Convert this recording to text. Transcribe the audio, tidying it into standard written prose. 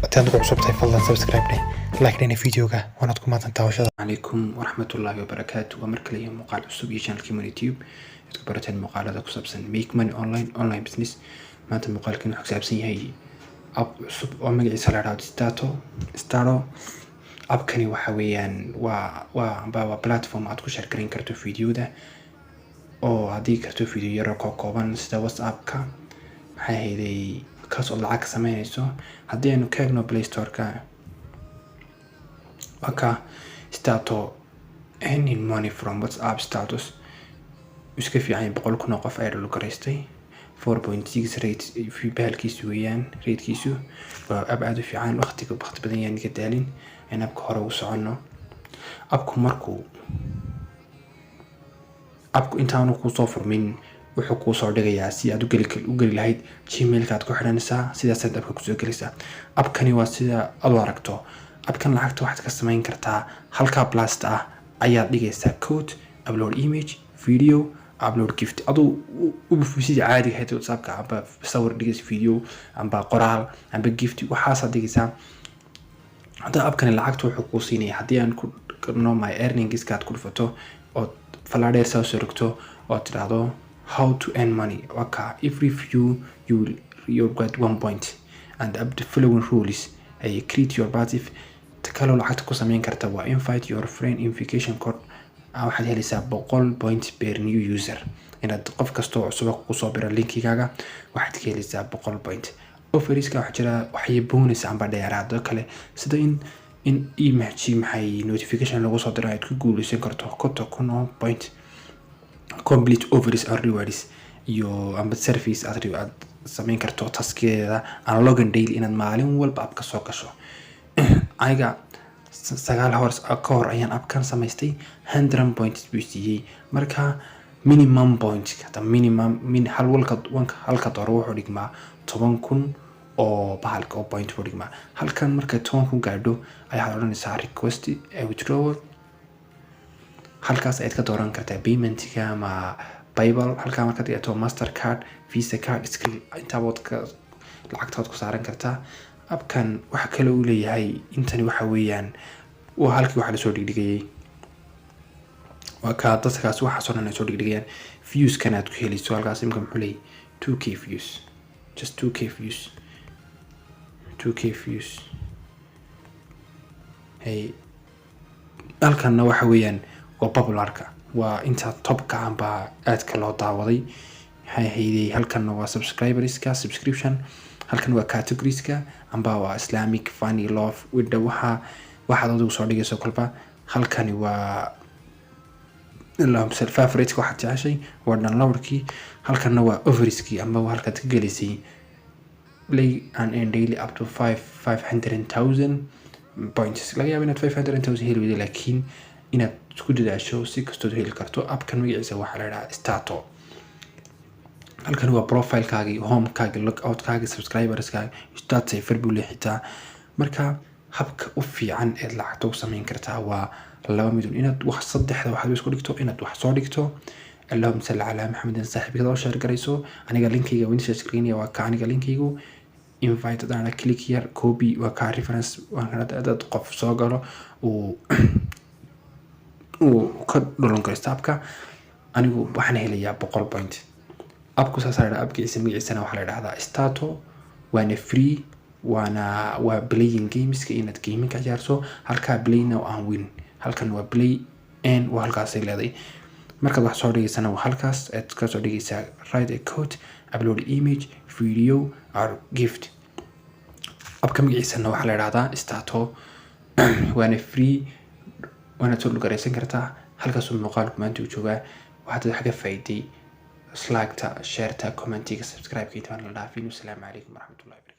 هتاخدوا عصبتي فضلا سبسكرايب لي لايك لنا فيديوغا وانا تكون ما تنتهوش. عليكم ورحمة الله وبركاته ومركلي مقال عصب يشان اليوتيوب تكبرت المقالة ذاك سبسن ميك ماني اونلاين بزنس ما انت المقال كنا حسابسن هي اب عصب او مغعي سالاراد ستارو اب كاني وحويان با بلاتفورم aad ku share gareyn karto fiidiyoda oo hadii karto fiidiyo yar oo kooban sida WhatsApp-ka maxay hayday kaas oo lacag sameeyso hadii aanu ka eegno Play Store-ka waka stato earning money from WhatsApp status iska fiican 100 kun oo qof ay dhul gareystay 4.6 rate fi baalkiisu weeyaan ratekiisu waa aad u fiican waqti badan yaan ka daalin in abka hore u socono abku markuu abku intaanu ku soo furmin wuxuu ku soo dhigayaa si aad u gali lahayd Gmail-ka aad ku xidhanaysaa sidaas aad abka ku soo galaysaa abkani waa sida aad u aragto abkan lacagta waxaad ka samayn kartaa halka blast ah ayaad dhigaysaa code upload image video upload gift adu u buufisida caadi ah WhatsApp-ka aba sawir dhigaysa video amba qoraal amba gift waxaas dhigaysaa hada abkan lacagta wuxuu ku siinaya hadii aan ku qorno my earnings ka aad ku dhufato oo falaadheer soo soo oo tiraado how to earn money waka every view you get 1 point and up the following rules ay create your passive takalo lacagta ku sameyn karta waa invite your friend invitation code waxaad helaysaa 100 point per new user inaad qof kasto cusub ku soo biro linkigaaga waxaad ka helaysaa 100 point offeriska waxa jira waxay bonus amba dheeraad kale sida in image maxay notification lagu soo diray ku guuleysan karto koto kuno point complete offers and rewards iyo amba service aad sameyn karto taskeeda aan login daily inaad maalin walba abka soo gasho ayaga 9 hours ka hor ayaan abkan samaystay 100 points buu marka minimum point ka minimum min halka door wuxuu dhigmaa 10,000 oo bahalka oo point u dhigmaa halkan marka 10,000 gaadho ayaa oranaysaa request withdrawal halkaas aad ka dooran kartaa payment-ka ama PayPal halka marka aad Mastercard Visa card inta wadka lacagtaad ku saaran kartaa abkan waxa kale uu leeyahay intani waxa weeyaan oo halkii waxa la soo dhigay waa ka dadkaas waxa soo soo dhigayaan views kan aad ku helayso halkaas imka muxuu leeyahay 2k views just 2k views hey halkan waxa weeyaan waa popularka waa inta top-ka amba aad ka loo daawaday hayday halkan waa subscription halkan waa categorieska amba waa Islamic funny love wada waxa dadku soo dhigayso kolba halkan waa ilaa favorite waxa jeceshay waa downloadki halkan waa overiski amba halka ka galisay play and earn daily up to 500,000 points laga yaabo inaad 500,000 heli wada laakiin inaad isku dadaasho si kasto heli karto abkan magaciisa waxa la yiraahdaa stato halkan waa profile-kaaga home-kaaga logout-kaaga subscribers-kaaga start safer buu leeyahay marka habka u fiican ee lacagta u sameyn kartaa waa laba mid inaad wax saddexda wax isku dhigto inaad wax soo dhigto Allahumma salli ala Muhammadin saaxiibkada oo share garayso aniga linkayga winsha screen waa ka aniga linkaygu invite dana click here copy waa ka reference waan dad qof soo galo oo ka dolan karista abka anigu waxaan helayaa 100 point abku saasayda abkiisa magaciisana waxa la yiraahdaa stato waana free waa playing games ka inaad gaming ka ciyaarso halka play now and win halkan waa play and waa halkaas ay leedahay marka wax soo dhigaysana waa halkaas aad ka soo dhigaysaa write a code upload image video or gift abka magaciisana waxa la yiraahdaa stato waana free waana soo garaysan kartaa halkaas uu muuqaalku maanta uu joogaa waxaad xaga faa'iiday lacagta share ta comment-iga subscribe-ka inta aan la dhaafin. Assalamu alaykum warahmatullahi wabarakatuh.